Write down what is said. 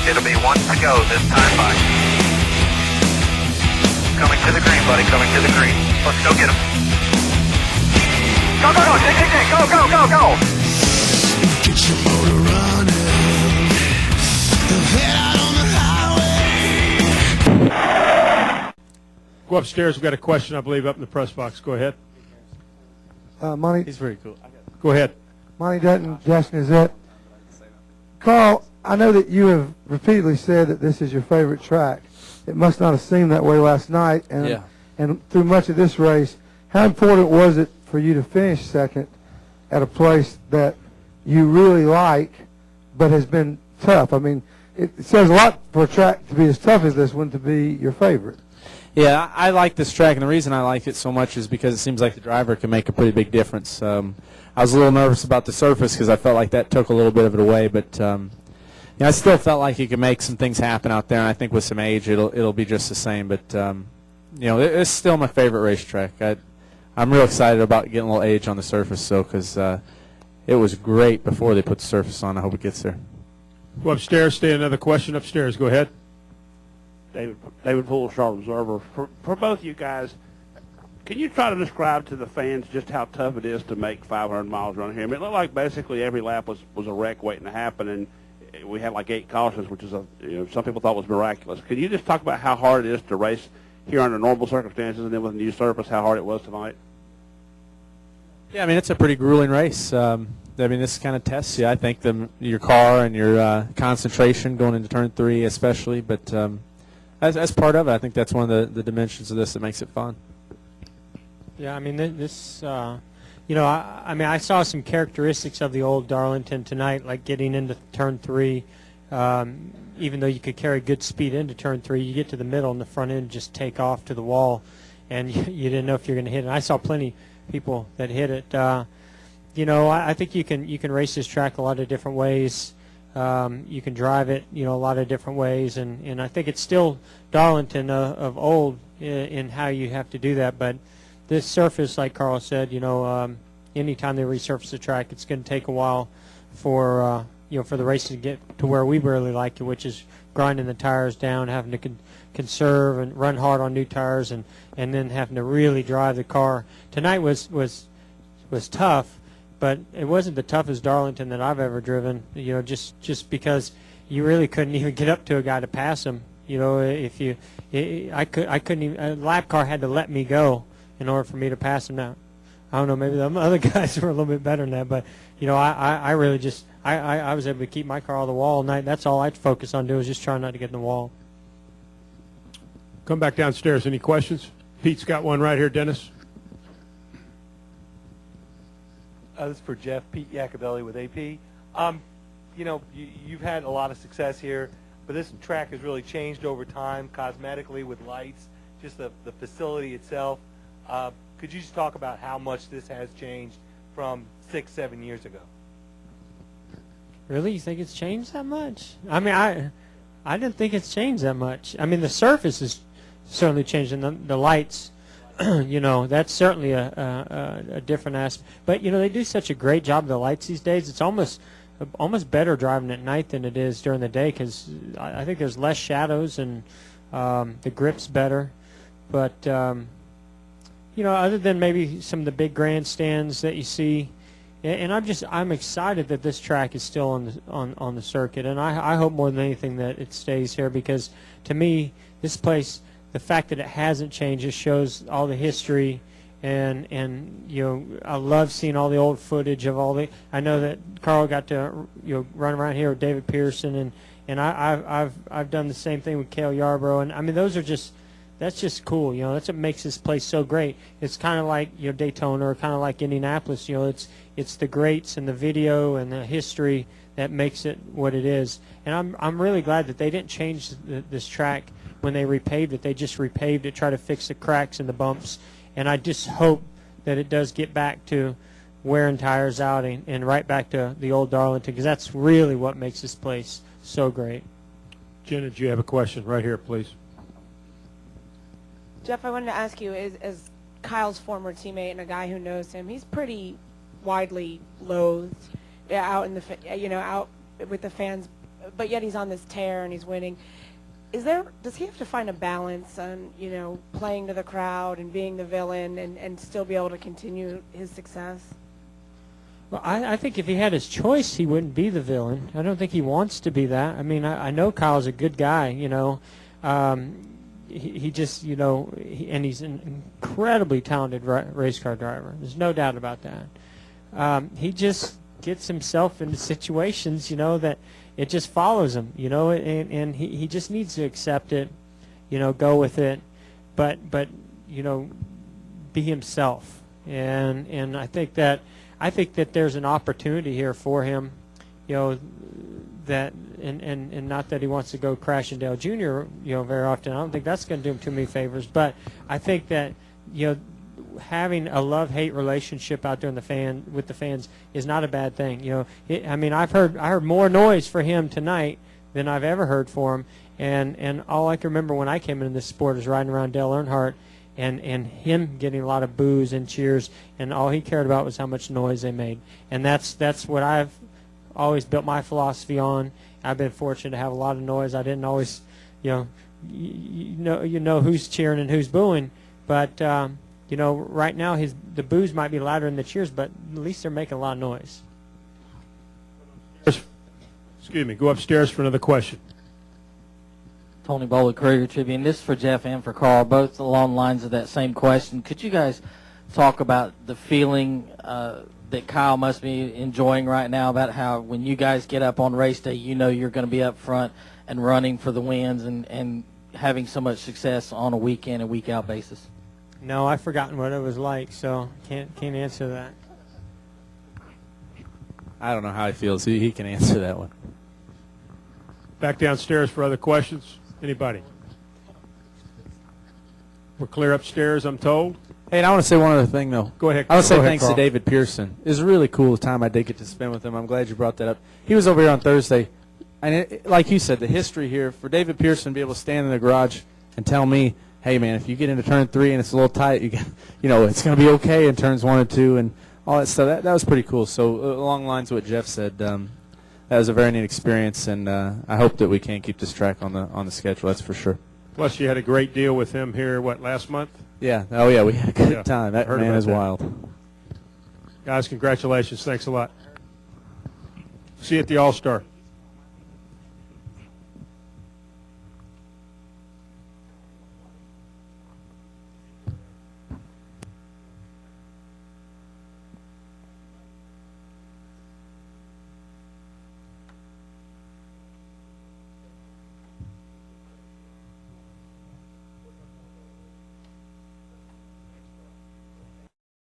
It'll be one to go this time by. Coming to the green, buddy, coming to the green. Let's go get him. Go, go, go, go, go, go, go. Get your motor running. Head out on the highway. Go upstairs. We've got a question, I believe, up in the press box. Go ahead. Monty. He's very cool. Go ahead. Monty Dutton, Justin is it. Carl, I know that you have repeatedly said that this is your favorite track. It must not have seemed that way last night, and through much of this race. How important was it for you to finish second at a place that you really like but has been tough? I mean, it says a lot for a track to be as tough as this one to be your favorite. Yeah, I like this track, and the reason I like it so much is because it seems like the driver can make a pretty big difference. I was a little nervous about the surface because I felt like that took a little bit of it away, but I still felt like he could make some things happen out there, and I think with some age it'll be just the same. But it's still my favorite racetrack. I'm real excited about getting a little age on the surface, because it was great before they put the surface on. I hope it gets there. Go upstairs. Stay another question upstairs. Go ahead. David Poole, Charlotte Observer. For both you guys, can you try to describe to the fans just how tough it is to make 500 miles around here? I mean, it looked like basically every lap was a wreck waiting to happen, and we had like 8 cautions, which is some people thought was miraculous. Can you just talk about how hard it is to race here under normal circumstances, and then with a new surface, how hard it was tonight? Yeah, I mean, it's a pretty grueling race. I mean, this kind of tests you. I think your car and your concentration going into turn 3 especially, but as part of it, I think that's one of the dimensions of this that makes it fun. Yeah, I mean, this, I mean, I saw some characteristics of the old Darlington tonight, like getting into turn 3. Even though you could carry good speed into turn 3, you get to the middle and the front end just take off to the wall, and you didn't know if you're going to hit it. And I saw plenty of people that hit it. I think you can race this track a lot of different ways. You can drive it, a lot of different ways, and I think it's still Darlington of old in how you have to do that. But this surface, like Carl said, anytime they resurface the track, it's going to take a while for for the race to get to where we really like it, which is grinding the tires down, having to conserve and run hard on new tires, and then having to really drive the car. Tonight was tough. But it wasn't the toughest Darlington that I've ever driven, just because you really couldn't even get up to a guy to pass him. I couldn't even, a lap car had to let me go in order for me to pass him. Now, I don't know, maybe the other guys were a little bit better than that, but, I really just, I was able to keep my car on the wall all night. That's all I'd focus on doing, was just trying not to get in the wall. Come back downstairs. Any questions? Pete's got one right here, Dennis. This is for Jeff. Pete Iacobelli with AP. You've had a lot of success here, but this track has really changed over time, cosmetically with lights, just the facility itself. Could you just talk about how much this has changed from 6-7 years ago? Really? You think it's changed that much? I mean, I didn't think it's changed that much. I mean, the surface has certainly changed, and the lights. That's certainly a different aspect. But they do such a great job of the lights these days. It's almost better driving at night than it is during the day, because I think there's less shadows and the grip's better. But other than maybe some of the big grandstands that you see, and I'm excited that this track is still on the circuit, and I hope more than anything that it stays here, because to me this place, the fact that it hasn't changed, just shows all the history, and I love seeing all the old footage of all the. I know that Carl got to run around here with David Pearson, and I've done the same thing with Cale Yarborough, and I mean that's just cool. That's what makes this place so great. It's kind of like Daytona, or kind of like Indianapolis. It's the greats and the video and the history that makes it what it is. And I'm really glad that they didn't change this track when they repaved it. They just repaved it, try to fix the cracks and the bumps. And I just hope that it does get back to wearing tires out and right back to the old Darlington, because that's really what makes this place so great. Jenna, do you have a question? Right here, please. Jeff, I wanted to ask you, as Kyle's former teammate and a guy who knows him, he's pretty widely loathed out in the out with the fans but yet he's on this tear and he's winning. Does he have to find a balance on, playing to the crowd and being the villain and still be able to continue his success? Well, I think if he had his choice, he wouldn't be the villain. I don't think he wants to be that. I mean, I know Kyle's a good guy, he just, and he's an incredibly talented race car driver. There's no doubt about that. He just gets himself into situations, that it just follows him, and he just needs to accept it, go with it, but be himself. And I think that there's an opportunity here for him, that and not that he wants to go crash in Dale Jr. Very often. I don't think that's going to do him too many favors. But I think that having a love-hate relationship out there with the fans is not a bad thing. I heard more noise for him tonight than I've ever heard for him. And all I can remember when I came into this sport is riding around Dale Earnhardt and him getting a lot of boos and cheers, and all he cared about was how much noise they made. And that's what I've always built my philosophy on. I've been fortunate to have a lot of noise. I didn't always, you know who's cheering and who's booing, but right now the boos might be louder than the cheers, but at least they're making a lot of noise. Excuse me. Go upstairs for another question. Tony Bowley, Courier Tribune. This is for Jeff and for Carl, both along the lines of that same question. Could you guys talk about the feeling that Kyle must be enjoying right now about how when you guys get up on race day, you're going to be up front and running for the wins and having so much success on a week in and week out basis? No, I've forgotten what it was like, so can't answer that. I don't know how he feels. He can answer that one. Back downstairs for other questions. Anybody? We're clear upstairs, I'm told. Hey, and I want to say one other thing, though. Go ahead. I want to say Go ahead, thanks Carl. to David Pearson. It was a really cool time I did get to spend with him. I'm glad you brought that up. He was over here on Thursday. And like you said, the history here, for David Pearson to be able to stand in the garage and tell me, hey, man, if you get into turn 3 and it's a little tight, it's going to be okay in turns 1 and 2 and all that stuff. That was pretty cool. So along the lines of what Jeff said, that was a very neat experience, and I hope that we can keep this track on the schedule. That's for sure. Plus, you had a great deal with him here, last month? Yeah. Oh, yeah, we had a good time. That man is wild. Guys, congratulations. Thanks a lot. See you at the All-Star.